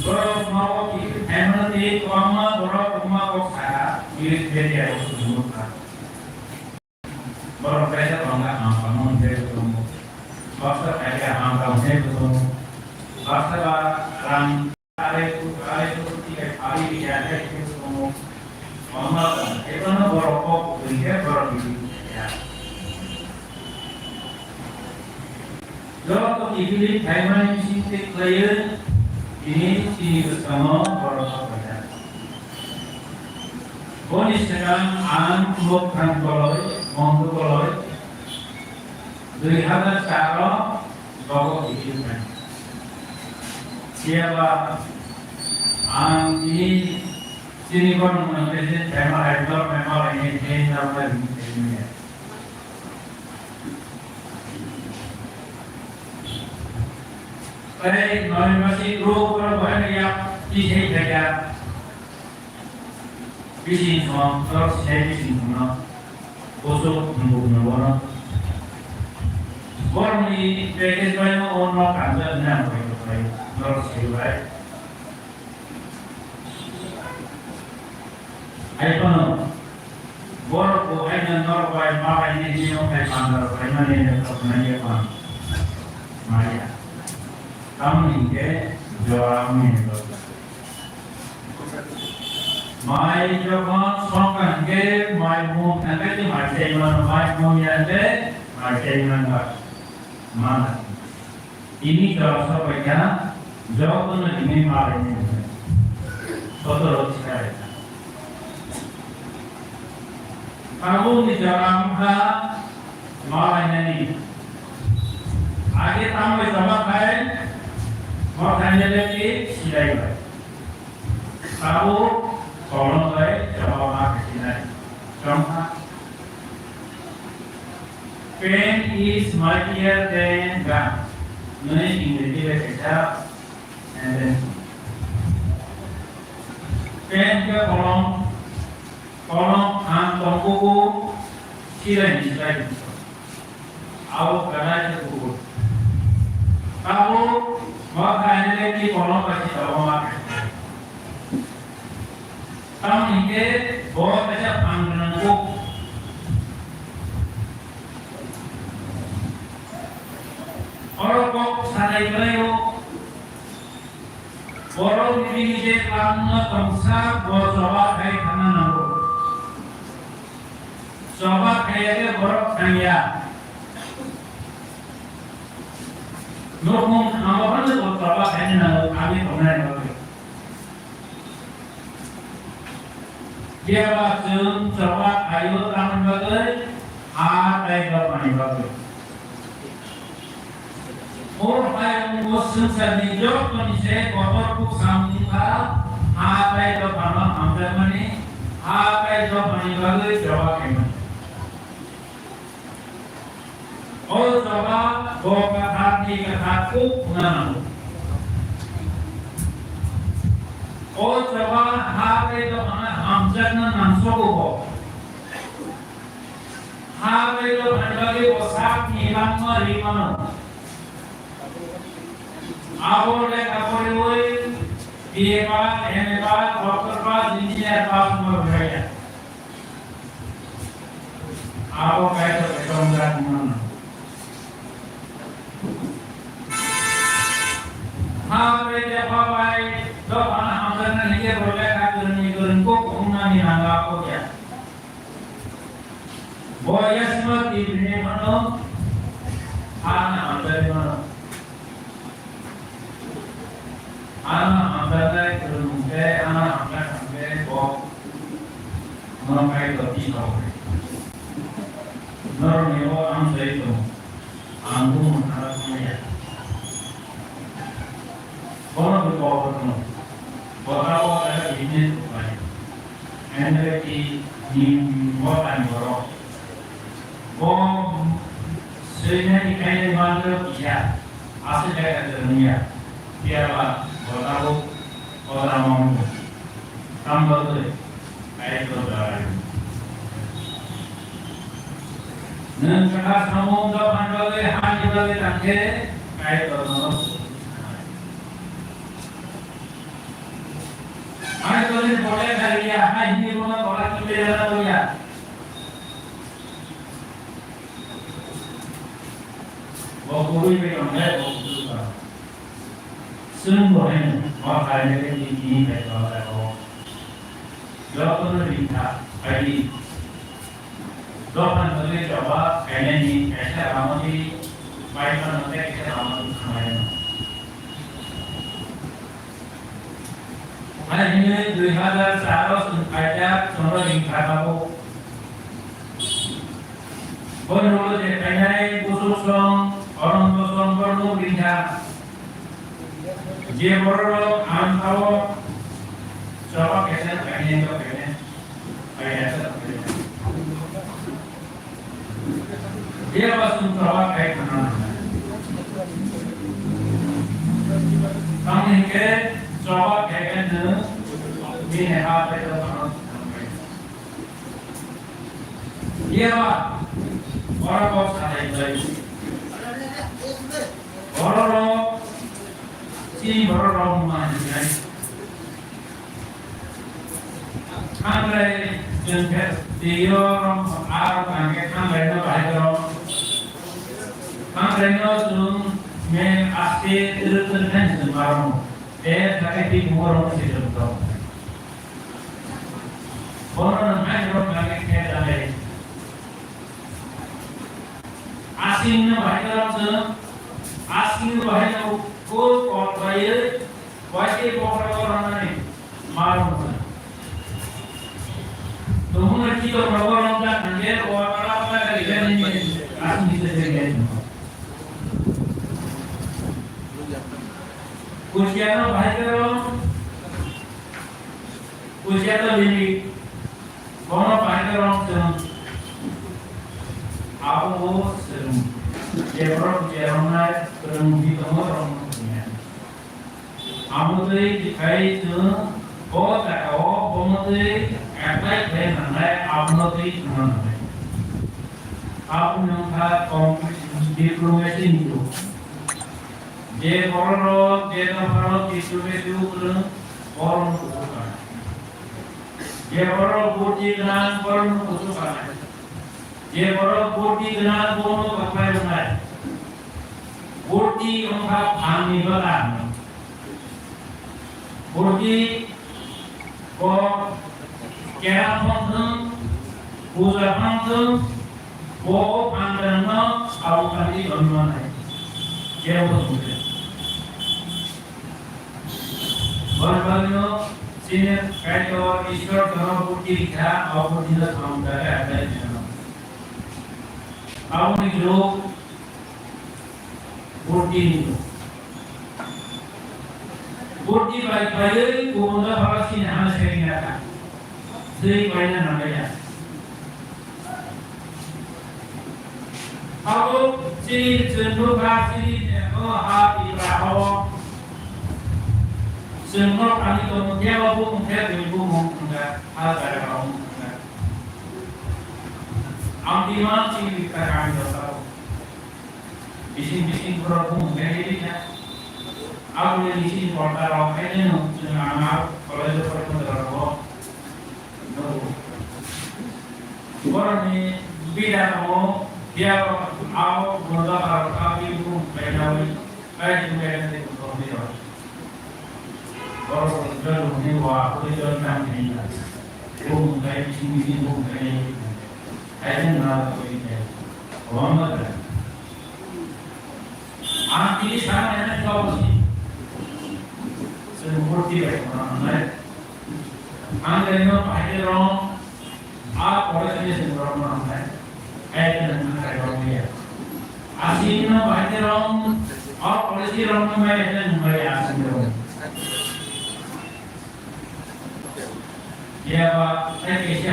Borok mau emerti koma borok rumah kok saya iris beda itu semua. Borok saya kalau nggak kamu saya ketemu. Basta kayak kamu saya ketemu. Basta ram kare itu tiga kali bicara itu ketemu. Mama itu na borok kok dia borok ini. Ya. Kalau kau dipilih Taiwan Pacific player ini bersama borok baca. Bonus sekarang anak bukan kolor, montu kolor. 2004 borok dipilih. Siapa ini sini pun menjadi tema idol memang ini nama ini. Baik, masih guru berbahan yang disini saja. Bising semua, terus saya bising semua. Bosok mengguna. Orang ini pakai banyak orang kantor nak pakai, terus saya. Ayo, borok ko ay nanor ko ay makai ini dia ay kantor, ay mana ini tak nanya pan, Maria. Kamu ini jawab ini. Mai jawab sokan ke mai mu nanti tu mai caiman yang ada mai caiman mana. Ini jawab siapa jawab tu nanti ini mai ini. Betul sekali. Kamu di dalam mai ini. आगे ताम में जमा है और खाने लगे सिलाई है काबू कौन है जमा मार सिलाई चौथा pen is mightier than gun नहीं इंग्लिश में कहता and then pen के कॉलम आम तंबू को सिलाई आओ कराए तो Kamu mau kain lagi kolom kasih tahu mak. Kamu ini bawa saja panggilanku. Orang kok sadai beliau. Orang ini je lama bangsa bawa kain kanan aku. Sobat kayaknya borok saya. Nukung apa pun itu bapak hanya kami pernah dengar. Dia bahkan coba ayu tangan bagai, apa yang paling bagus. Orang yang musim senior kondisi kotor pun sambil apa yang paling ambil mana, apa yang paling bagus jawab kami. और जवाब दो कथा की कथा को पुनः और जवाब हावे तो हम जन नंसो को हावे तो भंडारी पोशाक नीलाम रिमनो आवोले कपोरे वही बीए पास एमए पास डॉक्टर पास इंजीनियर पास में भैया आवो कैसे बेटोंगा पुनः हाँ बेटे पापाई तो अना हमने नहीं बोले का करने को कहना नहीं हंगा को क्या बोयस मत इब्ने मनो आना हमने करने आना हमने को मनाई तो तीन हो गए नर में वो आम सही तो आंगू मनारा में Orang berkata, bahawa ada ini baik, anda di bukan borok, bom sebenarnya kain bandar ya, asal dari dunia, biarlah bahawa orang mau tambah tu, kain tu dah. Nanti kamu dah bandar le, hari bandar tangke, kain tu ini boleh kali ya, ini rumah orang kita jalan ya. Bokuri memang bokuri kan. Semua ini makanya ini kalau Dokter minta kali, dokter boleh coba kayaknya ni, ऐसा रामों की बाइक पर होते हैं कैसे रामों की खाएं। Hari ini 2004 ada contoh di Kabupaten. Menurut kayaknya khusus orang khusus perlu lihat. Dia baru antara coba कैसे कहीं तो कहीं ऐसा dia pasti coba kayak mana kami ke coba kayak mana ini apa itu dia orang kau sadar lagi orang si orang mana Anggrek jengket diorong arok anggrek anggrek no bahayong anggrek no sung men aste terus semarong sakit di murong si jengkau orang anggrek anggrek kedalai asing no bahayong sung asing no bahayong kul kol bahayong wajib orang ni marong Tuhan kita berdoa untuk menjadi orang yang ini asli sejarah. Ujian bahagian, ujian ini, kono bahagian sedang, aku sedang, jepro jerona sedang di tengah orang dunia. Amu tu dikai tu, oh tak oh, kamu tu apply kaya nandai abnoti nandai abu nangka diplomasi itu je kororo je nafaro diplomasi itu orang kusukan je kororo bukti kenan orang kusukan je kororo bukti kenan bono kapai nandai bukti nangka pani belan bukti kok Kera panggung, puja panggung, bo panggung awak kali bermana? Kera panggung. Berbagai sini kaya Islam dalam bukti kita awak tidak tahu ada di sana. Awak itu bukti itu. Bukti baik-baik, kumanda para sini hanya seringnya. Sering banyak namanya. Aku si cenderung kasih hati berapa. Semua kali kemudian aku mungkin ibu enggak ada kamu enggak. Ambil si kita kami tahu. Bising berapa mungkin ini ya. Aku ni bising portal orang ini jangan amal kalau itu perlu terlalu. Orang ni bida kamu dia awak mula kalau kami pun berjauh, saya juga nanti untuk dia. Orang jauh ni wah, aku jauh nanti ni. Bung kaya sini bung kaya, ada nak kau ini. Orang mana? Anti sana ni kau sih. Semua dia orang mana? Angkanya pakai rong, आप पढ़े से सिंड्रोम नाम है, ऐसे नहीं करेगा ये। आसीन में बाहर रंग, आप पढ़े से रंग में ऐसे नहीं करेगा सिंड्रोम। ये बात है कि